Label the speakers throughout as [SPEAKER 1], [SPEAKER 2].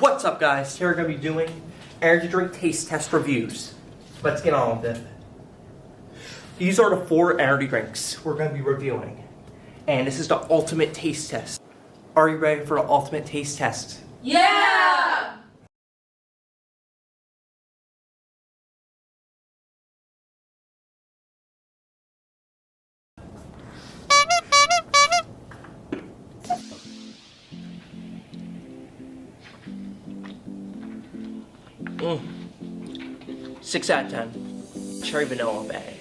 [SPEAKER 1] What's up, guys? Here we're going to be doing energy drink taste test reviews. Let's get on with it. These are the 4 energy drinks we're going to be reviewing. And this is the ultimate taste test. Are you ready for the ultimate taste test?
[SPEAKER 2] Yeah!
[SPEAKER 1] Mm. 6 out of 10. Cherry vanilla bag.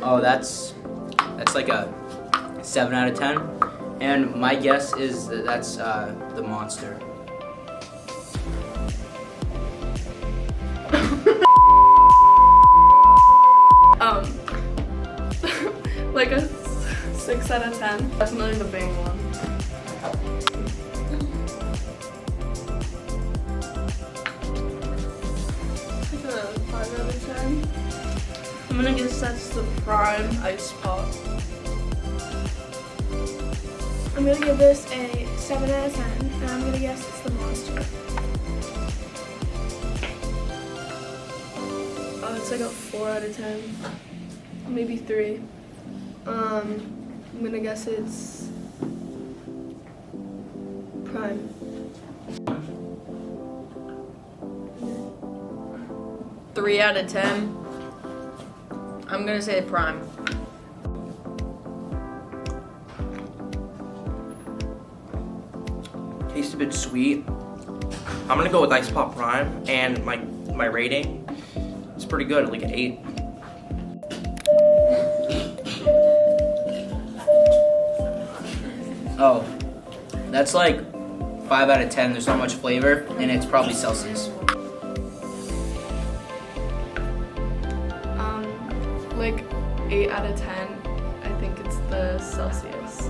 [SPEAKER 3] Oh, that's like a 7 out of 10. And my guess is that that's the monster.
[SPEAKER 2] Like a 6 out of 10. Definitely the bang one. Like a 5 out of 10. I'm gonna guess that's the prime ice pop.
[SPEAKER 4] I'm gonna give this a 7 out of 10, and I'm gonna guess it's the monster.
[SPEAKER 2] Oh, it's like a 4 out of 10. Maybe 3. I'm gonna guess it's prime.
[SPEAKER 5] Three out of 10. I'm gonna say prime.
[SPEAKER 1] Tastes a bit sweet. I'm gonna go with Ice Pop Prime, and my rating is pretty good, like an 8.
[SPEAKER 3] Oh, that's like 5 out of 10. There's not much flavor, and it's probably Celsius.
[SPEAKER 2] Like 8 out of 10. I think it's the Celsius.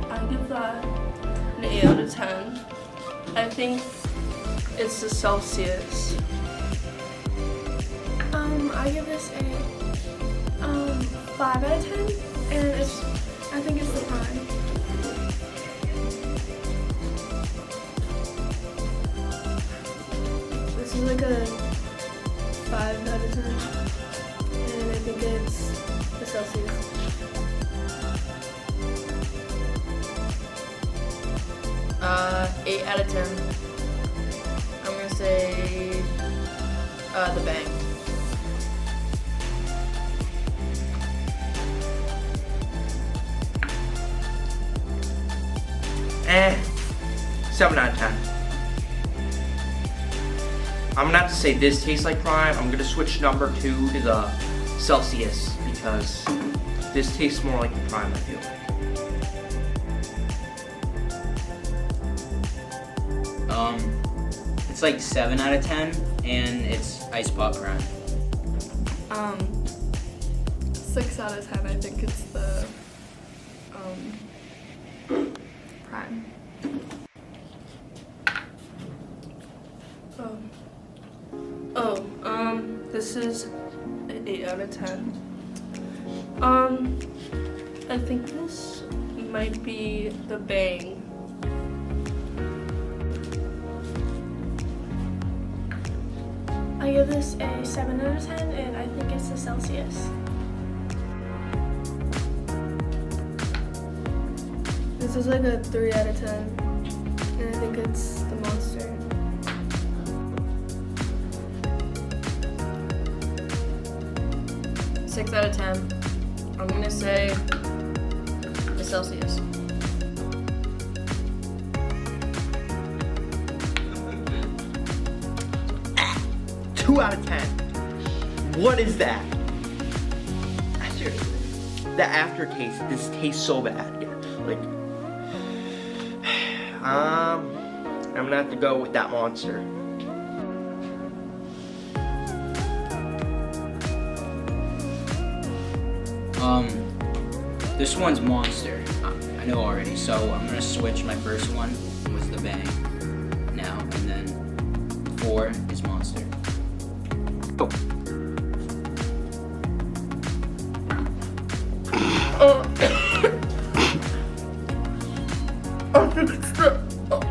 [SPEAKER 2] I give that an 8 out of 10. I think it's the Celsius.
[SPEAKER 4] I give this a 5 out of 10, and I think it's the prime.
[SPEAKER 2] This is like a 5 out of 10. And I think it's the Celsius.
[SPEAKER 5] Uh, 8 out of 10. I'm gonna say the bang.
[SPEAKER 1] Eh, 7 out of 10. I'm gonna have to say this tastes like prime. I'm gonna switch number 2 to the Celsius because this tastes more like the prime, I feel like.
[SPEAKER 3] It's like 7 out of 10, and it's Ice Pop Prime.
[SPEAKER 2] 6 out of 10. I think it's the prime. This is an 8 out of 10. I think this might be the bang.
[SPEAKER 4] I give this a 7 out of 10, and I think it's the Celsius.
[SPEAKER 2] This is like a 3 out of 10, and I think it's the monster.
[SPEAKER 5] Six out of 10. I'm gonna say the Celsius.
[SPEAKER 1] 2 out of 10. What is that? The aftertaste. This tastes so bad. Like, I'm gonna have to go with that monster.
[SPEAKER 3] This one's monster. I know already, so I'm gonna switch. My first one was the bang now, and then 4 is monster.
[SPEAKER 2] I think it's the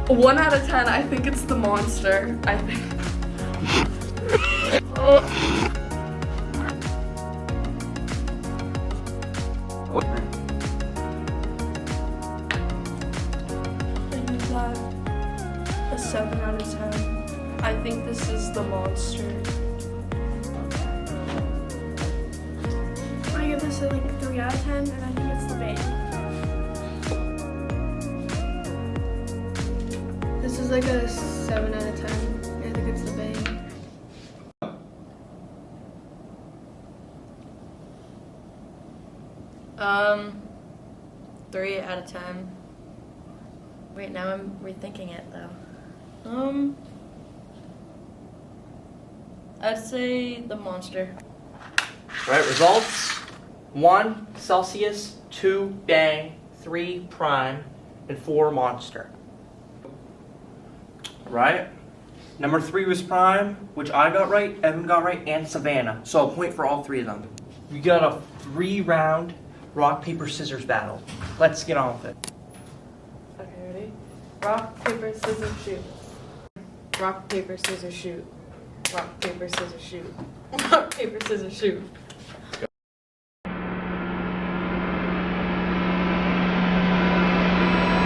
[SPEAKER 2] 1 out of 10. I think it's the monster. I think. I give that a 7 out of 10. I think this is the monster.
[SPEAKER 4] I give this a like 3 out of 10, and I think it's the bait.
[SPEAKER 5] This is like a 7 out of 10. I think it's the bait. 3 out of 10. Wait, now I'm rethinking it though. I'd say the monster.
[SPEAKER 1] Right, results. 1 Celsius, 2 Bang, 3 Prime, and 4 Monster. Right? Number 3 was Prime, which I got right, Evan got right, and Savannah. So a point for all 3 of them. We got a 3-round rock, paper, scissors battle. Let's get on with it.
[SPEAKER 5] Okay, ready? Rock, paper, scissors, shoot. Rock, paper, scissors, shoot. Rock, paper, scissors, shoot. Rock, paper, scissors, shoot.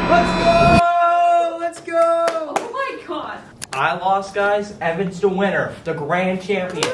[SPEAKER 1] Let's go! Let's go!
[SPEAKER 5] Oh my god!
[SPEAKER 1] I lost, guys. Evan's the winner, the grand champion.